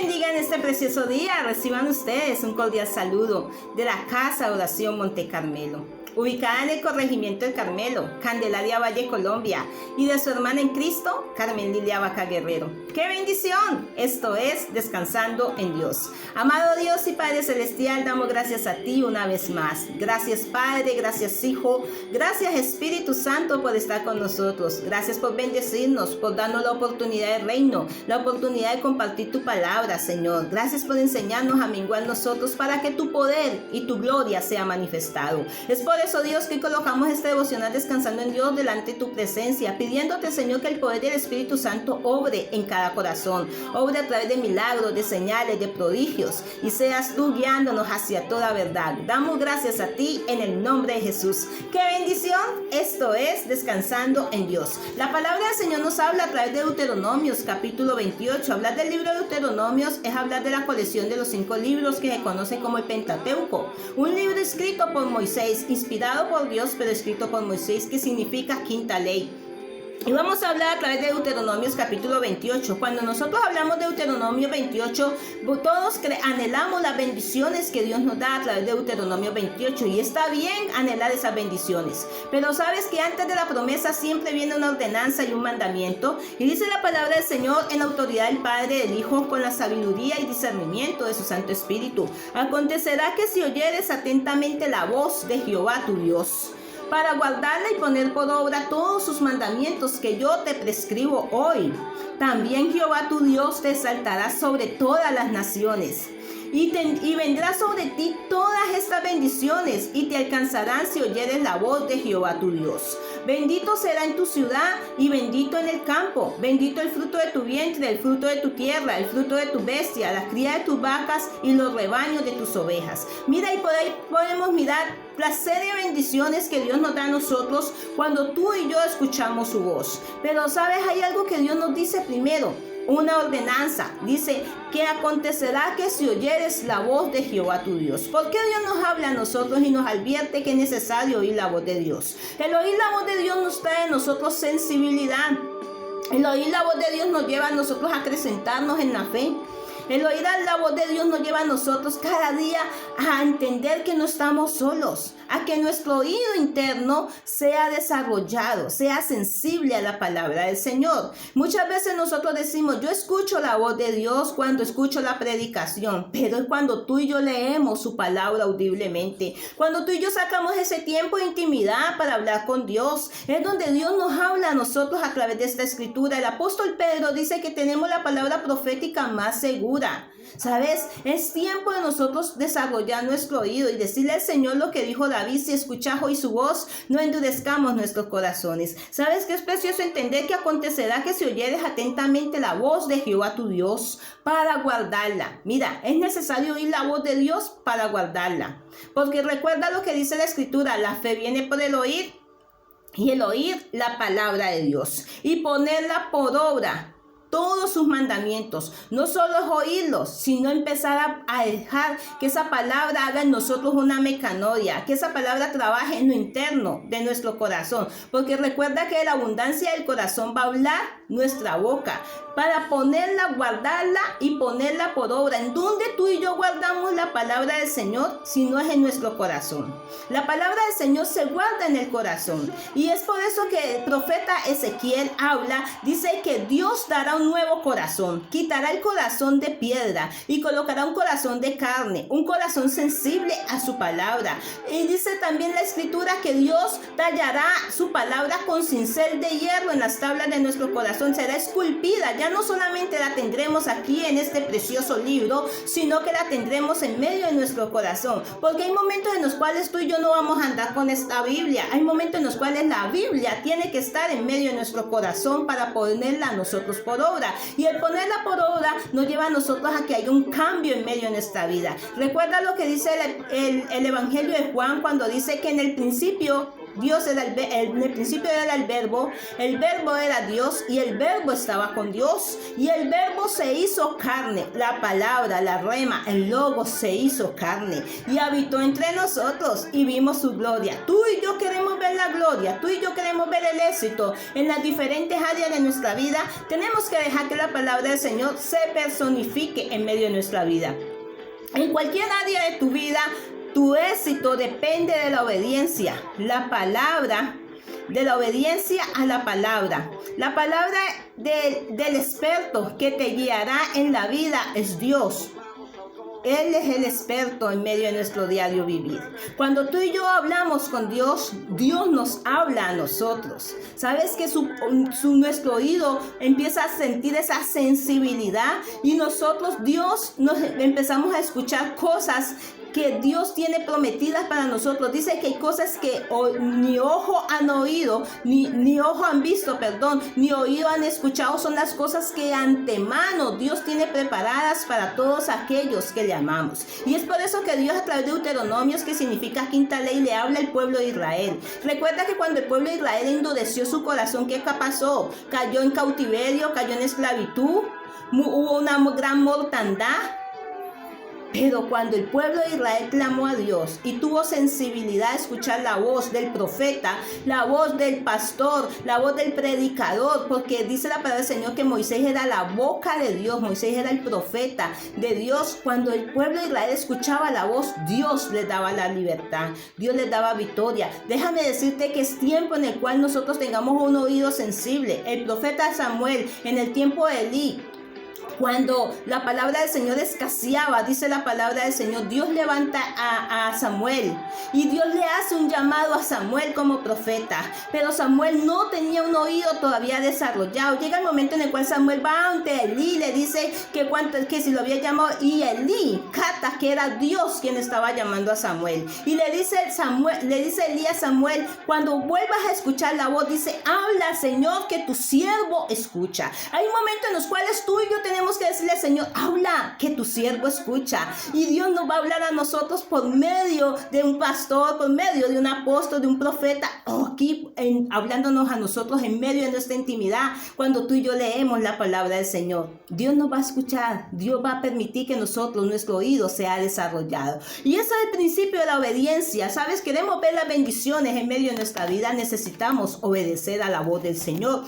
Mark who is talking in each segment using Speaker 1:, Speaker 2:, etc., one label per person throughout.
Speaker 1: bendiga en este precioso día. Reciban ustedes un cordial saludo de la Casa de Oración Monte Carmelo, ubicada en el corregimiento del Carmelo, Candelaria Valle, Colombia, y de su hermana en Cristo, Carmen Lilia Vaca Guerrero. ¡Qué bendición! Esto es Descansando en Dios. Amado Dios y Padre Celestial, damos gracias a ti una vez más. Gracias Padre, gracias Hijo, gracias Espíritu Santo por estar con nosotros. Gracias por bendecirnos, por darnos la oportunidad del reino, la oportunidad de compartir tu palabra, Señor. Gracias por enseñarnos a menguar nosotros para que tu poder y tu gloria sea manifestado. Es por eso, Dios, que colocamos este devocional Descansando en Dios delante de tu presencia, pidiéndote, Señor, que el poder del Espíritu Santo obre en cada corazón, obre a través de milagros, de señales, de prodigios, y seas tú guiándonos hacia toda verdad. Damos gracias a ti en el nombre de Jesús. ¡Qué bendición! Esto es Descansando en Dios. La palabra del Señor nos habla a través de Deuteronomios, capítulo 28. Hablar del libro de Deuteronomios es hablar de la colección de los 5 libros que se conoce como el Pentateuco, un libro escrito por Moisés, inspirado por Dios, pero escrito por Moisés, que significa quinta ley. Y vamos a hablar a través de Deuteronomios capítulo 28. Cuando nosotros hablamos de Deuteronomio 28, todos anhelamos las bendiciones que Dios nos da a través de Deuteronomio 28. Y está bien anhelar esas bendiciones. Pero sabes que antes de la promesa siempre viene una ordenanza y un mandamiento. Y dice la palabra del Señor: en la autoridad del Padre, del Hijo, con la sabiduría y discernimiento de su Santo Espíritu. Acontecerá que si oyeres atentamente la voz de Jehová tu Dios, para guardarla y poner por obra todos sus mandamientos que yo te prescribo hoy, también Jehová tu Dios te exaltará sobre todas las naciones, y vendrá sobre ti todas estas bendiciones, y te alcanzarán si oyeres la voz de Jehová tu Dios. Bendito será en tu ciudad y bendito en el campo. Bendito el fruto de tu vientre, el fruto de tu tierra, el fruto de tu bestia, la cría de tus vacas y los rebaños de tus ovejas. Mira, y por ahí podemos mirar la serie de bendiciones que Dios nos da a nosotros cuando tú y yo escuchamos su voz. Pero sabes, hay algo que Dios nos dice primero. Una ordenanza, dice que acontecerá que si oyeres la voz de Jehová tu Dios. ¿Por qué Dios nos habla a nosotros y nos advierte que es necesario oír la voz de Dios? El oír la voz de Dios nos trae a nosotros sensibilidad. El oír la voz de Dios nos lleva a nosotros a acrecentarnos en la fe. El oír la voz de Dios nos lleva a nosotros cada día a entender que no estamos solos, a que nuestro oído interno sea desarrollado, sea sensible a la palabra del Señor. Muchas veces nosotros decimos: yo escucho la voz de Dios cuando escucho la predicación, pero es cuando tú y yo leemos su palabra audiblemente, cuando tú y yo sacamos ese tiempo de intimidad para hablar con Dios, es donde Dios nos habla a nosotros a través de esta escritura. El apóstol Pedro dice que tenemos la palabra profética más segura. ¿Sabes? Es tiempo de nosotros desarrollar nuestro oído y decirle al Señor lo que dijo David: si escuchas hoy su voz, no endurezcamos nuestros corazones. ¿Sabes que es precioso entender que acontecerá que si oyeres atentamente la voz de Jehová tu Dios para guardarla? Mira, es necesario oír la voz de Dios para guardarla, porque recuerda lo que dice la Escritura: la fe viene por el oír, y el oír la palabra de Dios, y ponerla por obra todos sus mandamientos. No solo es oírlos, sino empezar a dejar que esa palabra haga en nosotros una mecanodia, que esa palabra trabaje en lo interno de nuestro corazón, porque recuerda que de la abundancia del corazón va a hablar nuestra boca, para ponerla, guardarla y ponerla por obra. ¿En dónde tú y yo guardamos la palabra del Señor? Si no es en nuestro corazón. La palabra del Señor se guarda en el corazón, y es por eso que el profeta Ezequiel habla, dice que Dios dará un nuevo corazón, quitará el corazón de piedra y colocará un corazón de carne, un corazón sensible a su palabra. Y dice también la Escritura que Dios tallará su palabra con cincel de hierro en las tablas de nuestro corazón, será esculpida. Ya no solamente la tendremos aquí en este precioso libro, sino que la tendremos en medio de nuestro corazón, porque hay momentos en los cuales tú y yo no vamos a andar con esta Biblia. Hay momentos en los cuales la Biblia tiene que estar en medio de nuestro corazón para ponerla a nosotros por obra. Y el ponerla por obra nos lleva a nosotros a que haya un cambio en medio de nuestra vida. Recuerda lo que dice el Evangelio de Juan, cuando dice que en el principio Dios era en el principio era el verbo era Dios y el verbo estaba con Dios y el verbo se hizo carne, la palabra, la rema, el logo se hizo carne y habitó entre nosotros y vimos su gloria. Tú y yo queremos ver la gloria, tú y yo queremos ver el éxito en las diferentes áreas de nuestra vida. Tenemos que dejar que la palabra del Señor se personifique en medio de nuestra vida. En cualquier área de tu vida, tu éxito depende de la obediencia. La palabra, de la obediencia a la palabra. La palabra del experto que te guiará en la vida es Dios. Él es el experto en medio de nuestro diario vivir. Cuando tú y yo hablamos con Dios, Dios nos habla a nosotros. ¿Sabes que nuestro oído empieza a sentir esa sensibilidad? Y nosotros, Dios, nos empezamos a escuchar cosas que Dios tiene prometidas para nosotros. Dice que hay cosas que ni ojo han oído, ni ojo han visto, ni oído han escuchado. Son las cosas que antemano Dios tiene preparadas para todos aquellos que le amamos. Y es por eso que Dios a través de Deuteronomios, que significa quinta ley, le habla al pueblo de Israel. Recuerda que cuando el pueblo de Israel endureció su corazón, ¿qué pasó? Cayó en cautiverio, cayó en esclavitud, hubo una gran mortandad. Pero cuando el pueblo de Israel clamó a Dios y tuvo sensibilidad a escuchar la voz del profeta, la voz del pastor, la voz del predicador, porque dice la palabra del Señor que Moisés era la boca de Dios, Moisés era el profeta de Dios. Cuando el pueblo de Israel escuchaba la voz, Dios les daba la libertad, Dios les daba victoria. Déjame decirte que es tiempo en el cual nosotros tengamos un oído sensible. El profeta Samuel, en el tiempo de Elí, cuando la palabra del Señor escaseaba, dice la palabra del Señor, Dios levanta a Samuel y Dios le hace un llamado a Samuel como profeta, pero Samuel no tenía un oído todavía desarrollado. Llega el momento en el cual Samuel va ante Elí y le dice que si lo había llamado, y Elí cata que era Dios quien estaba llamando a Samuel, y le dice Elí a Samuel, cuando vuelvas a escuchar la voz, dice, habla, Señor, que tu siervo escucha. Hay momentos en los cuales tú y yo tenemos que decirle al Señor, habla, que tu siervo escucha. Y Dios nos va a hablar a nosotros por medio de un pastor, por medio de un apóstol, de un profeta, aquí hablándonos a nosotros en medio de nuestra intimidad. Cuando tú y yo leemos la palabra del Señor, Dios nos va a escuchar, Dios va a permitir que nuestro oído sea desarrollado. Y eso es el principio de la obediencia. ¿Sabes? Queremos ver las bendiciones en medio de nuestra vida, necesitamos obedecer a la voz del Señor.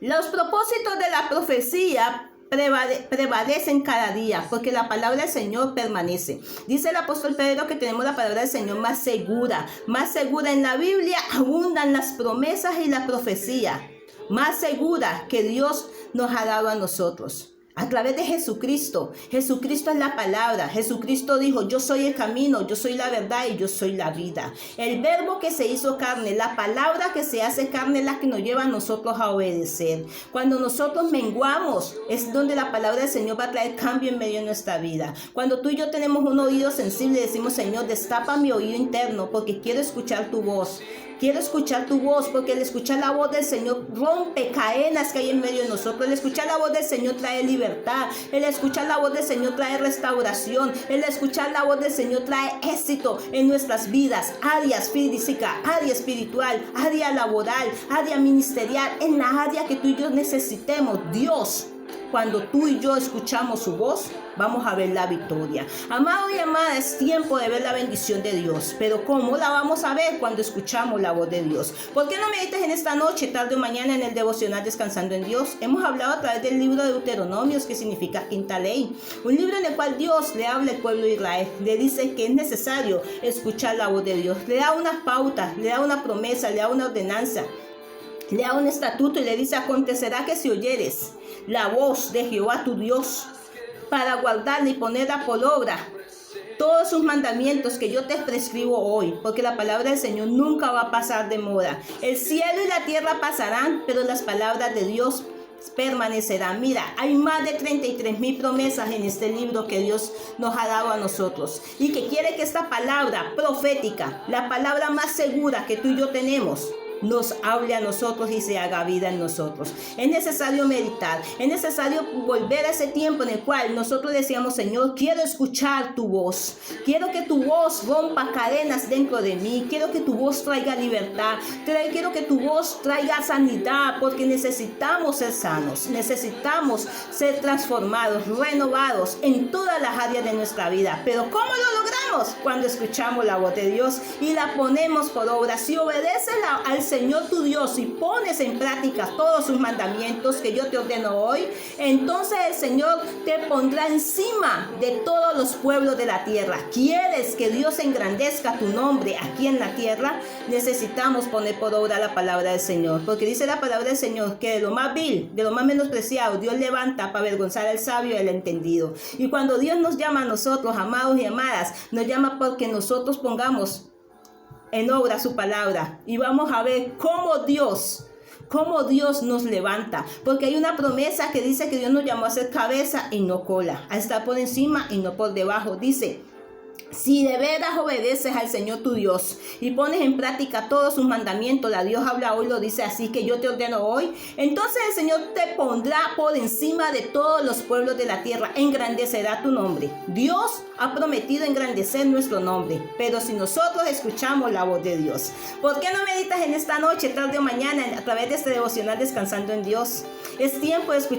Speaker 1: Los propósitos de la profecía prevalecen cada día, porque la palabra del Señor permanece. Dice el apóstol Pedro que tenemos la palabra del Señor más segura. En la Biblia abundan las promesas y la profecía más segura que Dios nos ha dado a nosotros. A través de Jesucristo. Jesucristo es la palabra. Jesucristo dijo, yo soy el camino, yo soy la verdad y yo soy la vida. El verbo que se hizo carne, la palabra que se hace carne es la que nos lleva a nosotros a obedecer. Cuando nosotros menguamos, es donde la palabra del Señor va a traer cambio en medio de nuestra vida. Cuando tú y yo tenemos un oído sensible, decimos, Señor, destapa mi oído interno porque quiero escuchar tu voz. Quiero escuchar tu voz, porque el escuchar la voz del Señor rompe cadenas que hay en medio de nosotros. El escuchar la voz del Señor trae libertad. El escuchar la voz del Señor trae restauración. El escuchar la voz del Señor trae éxito en nuestras vidas. Áreas físicas, área espiritual, área laboral, área ministerial. En la área que tú y yo necesitemos. Dios, cuando tú y yo escuchamos su voz, vamos a ver la victoria. Amado y amada, es tiempo de ver la bendición de Dios. Pero ¿cómo la vamos a ver? Cuando escuchamos la voz de Dios. ¿Por qué no meditas en esta noche, tarde o mañana en el devocional Descansando en Dios? Hemos hablado a través del libro de Deuteronomios, que significa quinta ley. Un libro en el cual Dios le habla al pueblo de Israel. Le dice que es necesario escuchar la voz de Dios. Le da unas pautas, le da una promesa, le da una ordenanza, le da un estatuto y le dice, acontecerá que si oyeres la voz de Jehová tu Dios, para guardarla y ponerla por obra todos sus mandamientos que yo te prescribo hoy, porque la palabra del Señor nunca va a pasar de moda. El cielo y la tierra pasarán, pero las palabras de Dios permanecerán. Mira, hay más de 33,000 promesas en este libro que Dios nos ha dado a nosotros, y que quiere que esta palabra profética, la palabra más segura que tú y yo tenemos, nos hable a nosotros y se haga vida en nosotros. Es necesario meditar, es necesario volver a ese tiempo en el cual nosotros decíamos, Señor, quiero escuchar tu voz, quiero que tu voz rompa cadenas dentro de mí, quiero que tu voz traiga libertad, quiero que tu voz traiga sanidad, porque necesitamos ser sanos, necesitamos ser transformados, renovados en todas las áreas de nuestra vida. Pero ¿cómo lo logramos? Cuando escuchamos la voz de Dios y la ponemos por obra. Si obedeces al Señor tu Dios y pones en práctica todos sus mandamientos que yo te ordeno hoy, entonces el Señor te pondrá encima de todos los pueblos de la tierra. ¿Quieres que Dios engrandezca tu nombre aquí en la tierra? Necesitamos poner por obra la palabra del Señor, porque dice la palabra del Señor que de lo más vil, de lo más menospreciado, Dios levanta para avergonzar al sabio y al entendido. Y cuando Dios nos llama a nosotros, amados y amadas, nos llama porque nosotros pongamos en obra su palabra, y vamos a ver cómo Dios nos levanta, porque hay una promesa que dice que Dios nos llamó a ser cabeza y no cola, a estar por encima y no por debajo. Dice: si de veras obedeces al Señor tu Dios y pones en práctica todos sus mandamientos, la Dios habla hoy, lo dice así, que yo te ordeno hoy, entonces el Señor te pondrá por encima de todos los pueblos de la tierra, engrandecerá tu nombre. Dios ha prometido engrandecer nuestro nombre, pero si nosotros escuchamos la voz de Dios. ¿Por qué no meditas en esta noche, tarde o mañana, a través de este devocional Descansando en Dios? Es tiempo de escuchar